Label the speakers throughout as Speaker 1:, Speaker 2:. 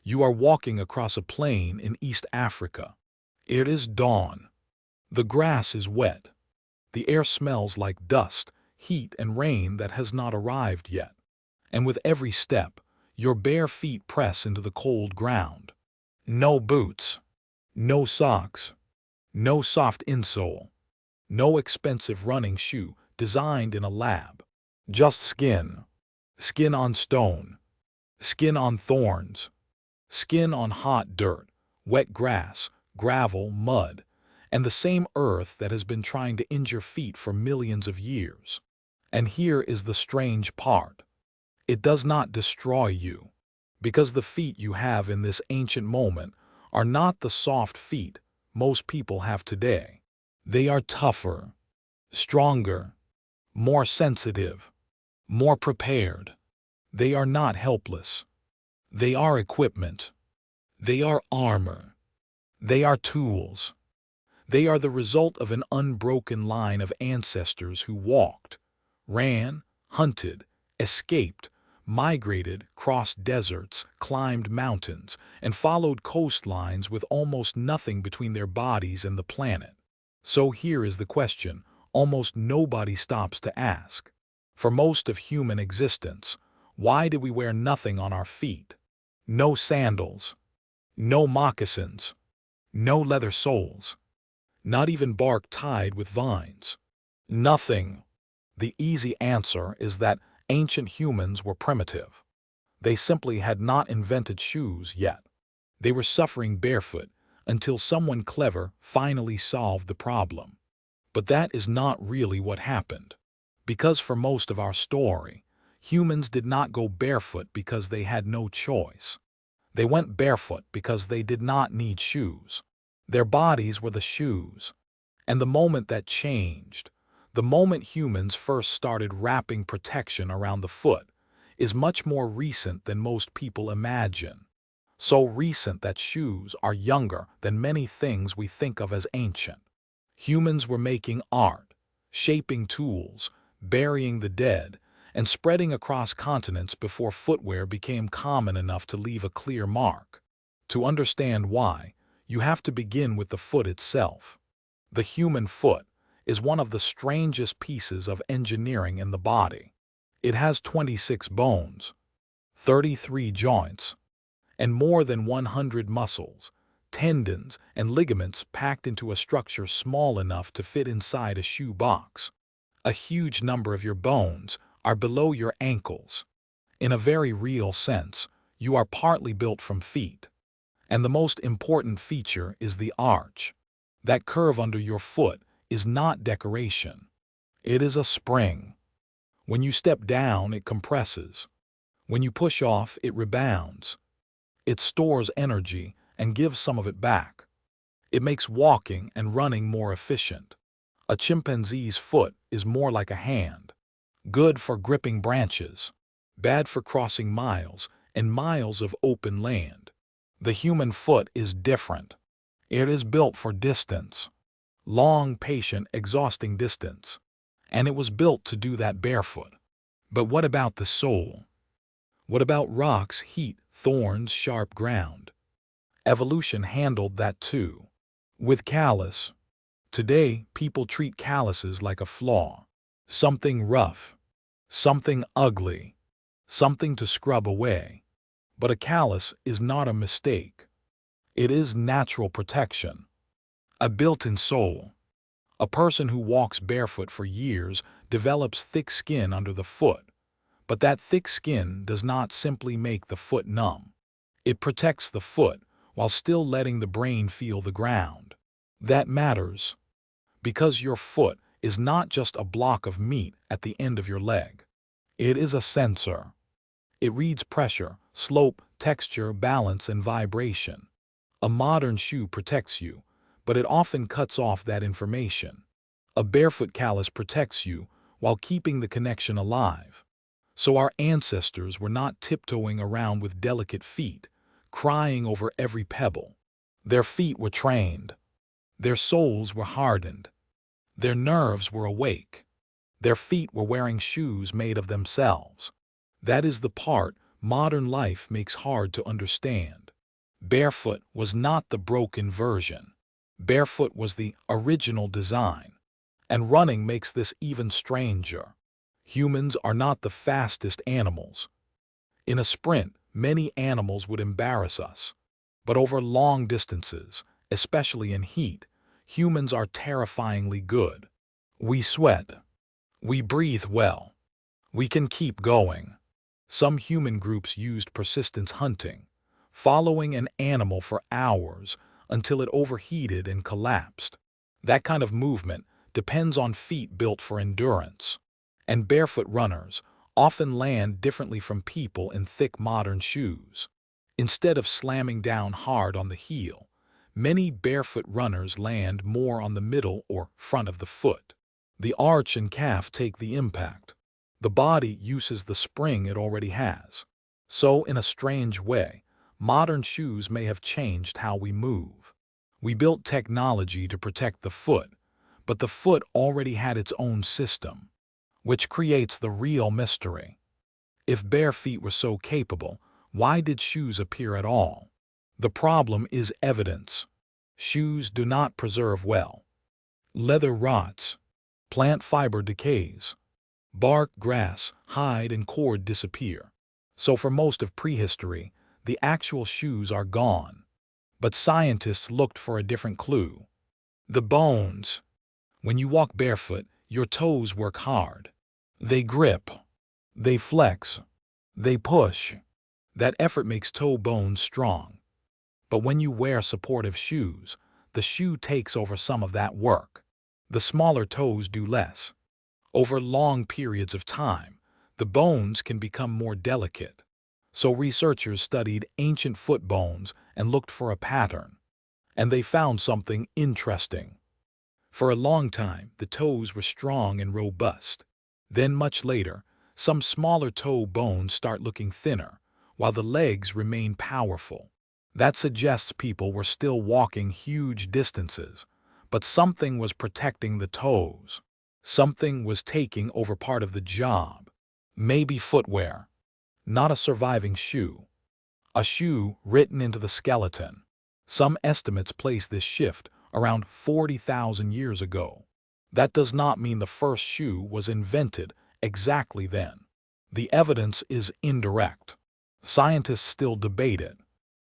Speaker 1: You are walking across a plain in East Africa. It is dawn. The grass is wet. The air smells like dust, heat, and rain that has not arrived yet. And with every step, your bare feet press into the cold ground. No boots. No socks. No soft insole. No expensive running shoe designed in a lab. Just skin. Skin on stone. Skin on thorns. Skin on hot dirt, wet grass, gravel, mud, and the same earth that has been trying to injure feet for millions of years. And here is the strange part. It does not destroy you, because the feet you have in this ancient moment are not the soft feet most people have today. They are tougher, stronger, more sensitive, more prepared. They are not helpless. They are equipment. They are armor. They are tools. They are the result of an unbroken line of ancestors who walked, ran, hunted, escaped, migrated, crossed deserts, climbed mountains, and followed coastlines with almost nothing between their bodies and the planet. So here is the question almost nobody stops to ask. For most of human existence, why did we wear nothing on our feet? No sandals, no moccasins, no leather soles, not even bark tied with vines. Nothing. The easy answer is that ancient humans were primitive. They simply had not invented shoes yet. They were suffering barefoot until someone clever finally solved the problem. But that is not really what happened. Because for most of our story, humans did not go barefoot because they had no choice. They went barefoot because they did not need shoes. Their bodies were the shoes. And the moment that changed, the moment humans first started wrapping protection around the foot, is much more recent than most people imagine. So recent that shoes are younger than many things we think of as ancient. Humans were making art, shaping tools, burying the dead, and spreading across continents before footwear became common enough to leave a clear mark. To understand why, you have to begin with the foot itself. The human foot is one of the strangest pieces of engineering in the body. It has 26 bones, 33 joints, and more than 100 muscles, tendons, and ligaments packed into a structure small enough to fit inside a shoe box. A huge number of your bones are below your ankles. In a very real sense, you are partly built from feet. And the most important feature is the arch. That curve under your foot is not decoration. It is a spring. When you step down, it compresses. When you push off, it rebounds. It stores energy and gives some of it back. It makes walking and running more efficient. A chimpanzee's foot is more like a hand. Good for gripping branches, bad for crossing miles and miles of open land. The human foot is different. It is built for distance. Long, patient, exhausting distance. And it was built to do that barefoot. But what about the sole? What about rocks, heat, thorns, sharp ground? Evolution handled that too. With callus. Today, people treat calluses like a flaw. Something rough. Something ugly. Something to scrub away. But a callus is not a mistake. It is natural protection. A built-in sole. A person who walks barefoot for years develops thick skin under the foot. But that thick skin does not simply make the foot numb. It protects the foot while still letting the brain feel the ground. That matters. Because your foot is not just a block of meat at the end of your leg. It is a sensor. It reads pressure, slope, texture, balance, and vibration. A modern shoe protects you, but it often cuts off that information. A barefoot callus protects you while keeping the connection alive. So our ancestors were not tiptoeing around with delicate feet, crying over every pebble. Their feet were trained. Their soles were hardened. Their nerves were awake. Their feet were wearing shoes made of themselves. That is the part modern life makes hard to understand. Barefoot was not the broken version. Barefoot was the original design. And running makes this even stranger. Humans are not the fastest animals. In a sprint, many animals would embarrass us. But over long distances, especially in heat, humans are terrifyingly good. We sweat. We breathe well. We can keep going. Some human groups used persistence hunting, following an animal for hours until it overheated and collapsed. That kind of movement depends on feet built for endurance. And barefoot runners often land differently from people in thick modern shoes. Instead of slamming down hard on the heel, many barefoot runners land more on the middle or front of the foot. The arch and calf take the impact. The body uses the spring it already has. So, in a strange way, modern shoes may have changed how we move. We built technology to protect the foot, but the foot already had its own system, which creates the real mystery. If bare feet were so capable, why did shoes appear at all? The problem is evidence. Shoes do not preserve well. Leather rots. Plant fiber decays. Bark, grass, hide, and cord disappear. So for most of prehistory, the actual shoes are gone. But scientists looked for a different clue. The bones. When you walk barefoot, your toes work hard. They grip. They flex. They push. That effort makes toe bones strong. But when you wear supportive shoes, the shoe takes over some of that work. The smaller toes do less. Over long periods of time, the bones can become more delicate. So researchers studied ancient foot bones and looked for a pattern. And they found something interesting. For a long time, the toes were strong and robust. Then much later, some smaller toe bones start looking thinner, while the legs remain powerful. That suggests people were still walking huge distances, but something was protecting the toes. Something was taking over part of the job. Maybe footwear. Not a surviving shoe. A shoe written into the skeleton. Some estimates place this shift around 40,000 years ago. That does not mean the first shoe was invented exactly then. The evidence is indirect. Scientists still debate it,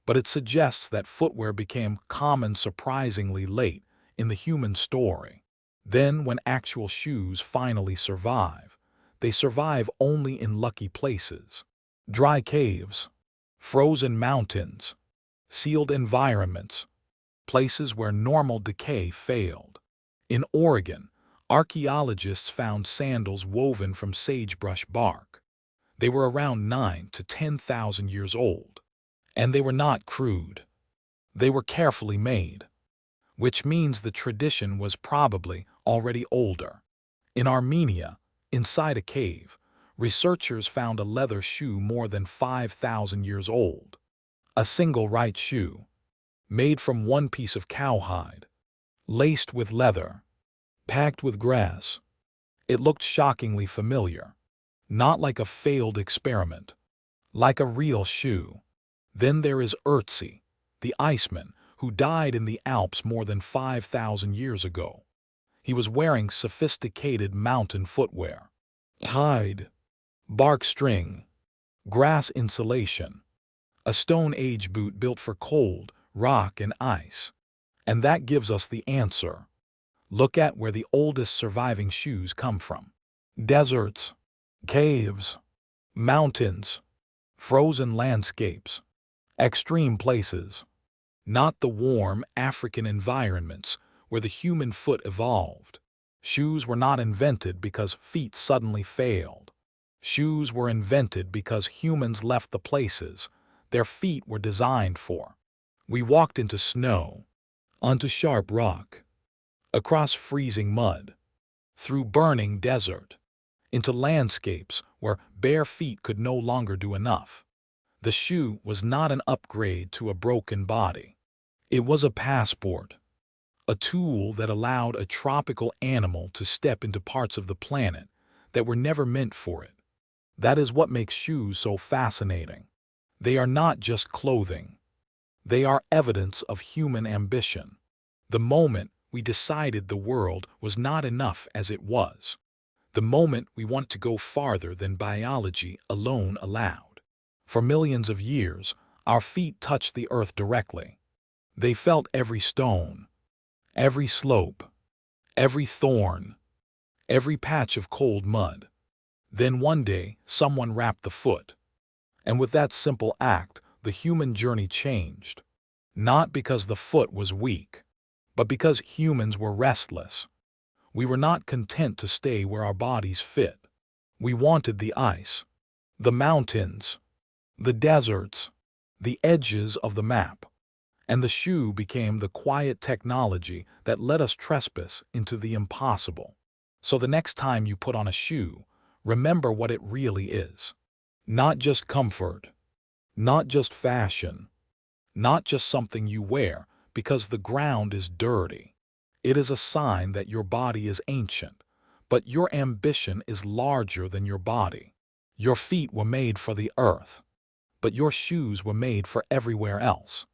Speaker 1: but it suggests that footwear became common surprisingly late in the human story. Then, when actual shoes finally survive, they survive only in lucky places. Dry caves, frozen mountains, sealed environments, places where normal decay failed. In Oregon, archaeologists found sandals woven from sagebrush bark. They were around 9,000 to 10,000 years old. And they were not crude. They were carefully made, which means the tradition was probably already older. In Armenia, inside a cave, researchers found a leather shoe more than 5,000 years old. A single right shoe, made from one piece of cowhide, laced with leather, packed with grass. It looked shockingly familiar, not like a failed experiment, like a real shoe. Then there is Ötzi, the Iceman, who died in the Alps more than 5,000 years ago. He was wearing sophisticated mountain footwear. Hide, bark string, grass insulation, a Stone Age boot built for cold, rock, and ice. And that gives us the answer. Look at where the oldest surviving shoes come from. Deserts, caves, mountains, frozen landscapes, extreme places. Not the warm African environments where the human foot evolved. Shoes were not invented because feet suddenly failed. Shoes were invented because humans left the places their feet were designed for. We walked into snow, onto sharp rock, across freezing mud, through burning desert, into landscapes where bare feet could no longer do enough. The shoe was not an upgrade to a broken body. It was a passport, a tool that allowed a tropical animal to step into parts of the planet that were never meant for it. That is what makes shoes so fascinating. They are not just clothing. They are evidence of human ambition. The moment we decided the world was not enough as it was. The moment we want to go farther than biology alone allowed. For millions of years, our feet touched the earth directly. They felt every stone, every slope, every thorn, every patch of cold mud. Then one day, someone wrapped the foot. And with that simple act, the human journey changed. Not because the foot was weak, but because humans were restless. We were not content to stay where our bodies fit. We wanted the ice, the mountains, the deserts, the edges of the map. And the shoe became the quiet technology that let us trespass into the impossible. So the next time you put on a shoe, remember what it really is. Not just comfort, not just fashion, not just something you wear because the ground is dirty. It is a sign that your body is ancient, but your ambition is larger than your body. Your feet were made for the earth, but your shoes were made for everywhere else.